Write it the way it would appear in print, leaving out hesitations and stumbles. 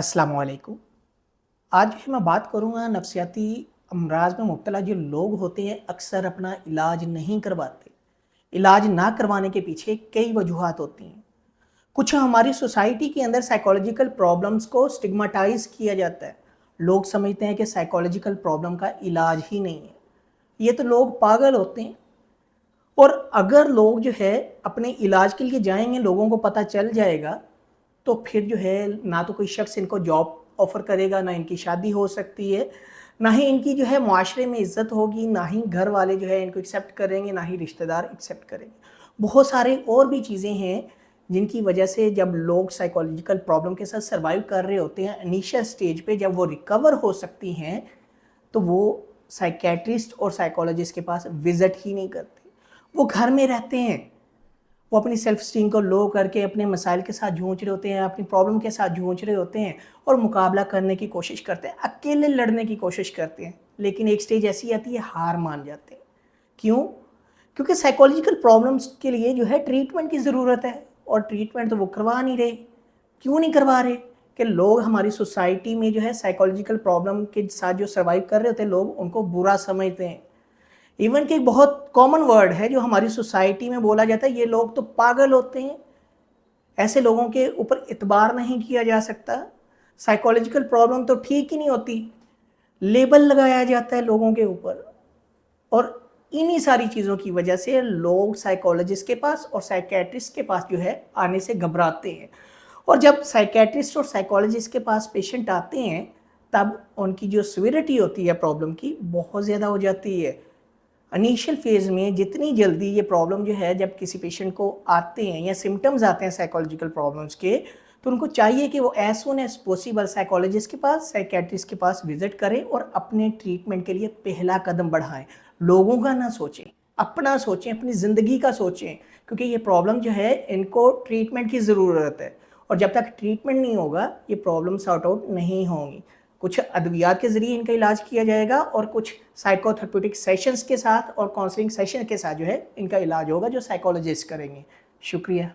अस्सलाम वालेकुम। आज जो मैं बात करूँगा नफ़सियाती अमराज़ में मुब्तला जो लोग होते हैं अक्सर अपना इलाज नहीं करवाते। इलाज ना करवाने के पीछे कई वजूहात होती हैं। कुछ हमारी सोसाइटी के अंदर साइकोलॉजिकल प्रॉब्लम्स को स्टिग्माटाइज़ किया जाता है। लोग समझते हैं कि साइकोलॉजिकल प्रॉब्लम का इलाज ही नहीं है। ये तो लोग पागल होते हैं। और अगर लोग जो है अपने इलाज के लिए जाएँगे, लोगों को पता चल जाएगा, तो फिर जो है ना तो कोई शख्स इनको जॉब ऑफ़र करेगा, ना इनकी शादी हो सकती है, ना ही इनकी जो है मुआशरे में इज़्ज़त होगी, ना ही घर वाले जो है इनको एक्सेप्ट करेंगे, ना ही रिश्तेदार एक्सेप्ट करेंगे। बहुत सारे और भी चीज़ें हैं जिनकी वजह से जब लोग साइकोलॉजिकल प्रॉब्लम के साथ सर्वाइव कर रहे होते हैं, इनिशियल स्टेज पे जब वो रिकवर हो सकती हैं, तो वो साइकियाट्रिस्ट और साइकोलॉजिस्ट के पास विज़िट ही नहीं करते। वो घर में रहते हैं। वो अपनी सेल्फ स्टीम को लो करके अपने मसाइल के साथ जूझ रहे होते हैं, अपनी प्रॉब्लम के साथ जूझ रहे होते हैं और मुकाबला करने की कोशिश करते हैं, अकेले लड़ने की कोशिश करते हैं। लेकिन एक स्टेज ऐसी आती है, हार मान जाते हैं। क्यों? क्योंकि साइकोलॉजिकल प्रॉब्लम्स के लिए जो है ट्रीटमेंट की ज़रूरत है और ट्रीटमेंट तो वो करवा नहीं रहे। क्यों नहीं करवा रहे? कि लोग हमारी सोसाइटी में जो है साइकोलॉजिकल प्रॉब्लम के साथ जो सर्वाइव कर रहे होते हैं, लोग उनको बुरा समझते हैं। इवन कि एक बहुत कॉमन वर्ड है जो हमारी सोसाइटी में बोला जाता है, ये लोग तो पागल होते हैं। ऐसे लोगों के ऊपर इतबार नहीं किया जा सकता। साइकोलॉजिकल प्रॉब्लम तो ठीक ही नहीं होती। लेबल लगाया जाता है लोगों के ऊपर और इन्हीं सारी चीज़ों की वजह से लोग साइकोलॉजिस्ट के पास और साइकियाट्रिस्ट के पास जो है आने से घबराते हैं। और जब साइकियाट्रिस्ट और साइकोलॉजिस्ट के पास पेशेंट आते हैं, तब उनकी जो सीवियरिटी होती है प्रॉब्लम की बहुत ज़्यादा हो जाती है। इनिशियल फेज़ में जितनी जल्दी ये प्रॉब्लम जो है जब किसी पेशेंट को आते हैं या सिम्पटम्स आते हैं साइकोलॉजिकल प्रॉब्लम्स के, तो उनको चाहिए कि वो as soon as possible psychologist के पास, साइकियाट्रिस्ट के पास विज़िट करें और अपने ट्रीटमेंट के लिए पहला कदम बढ़ाएँ। लोगों का ना सोचें, अपना सोचें, अपनी ज़िंदगी का सोचें, क्योंकि ये प्रॉब्लम जो है इनको ट्रीटमेंट की ज़रूरत है और जब तक ट्रीटमेंट नहीं होगा, ये प्रॉब्लम सॉर्ट आउट नहीं होंगी। कुछ अद्वियात के ज़रिए इनका इलाज किया जाएगा और कुछ साइकोथेरेप्यूटिक सेशंस के साथ और काउंसलिंग सेशन के साथ जो है इनका इलाज होगा जो साइकोलॉजिस्ट करेंगे। शुक्रिया।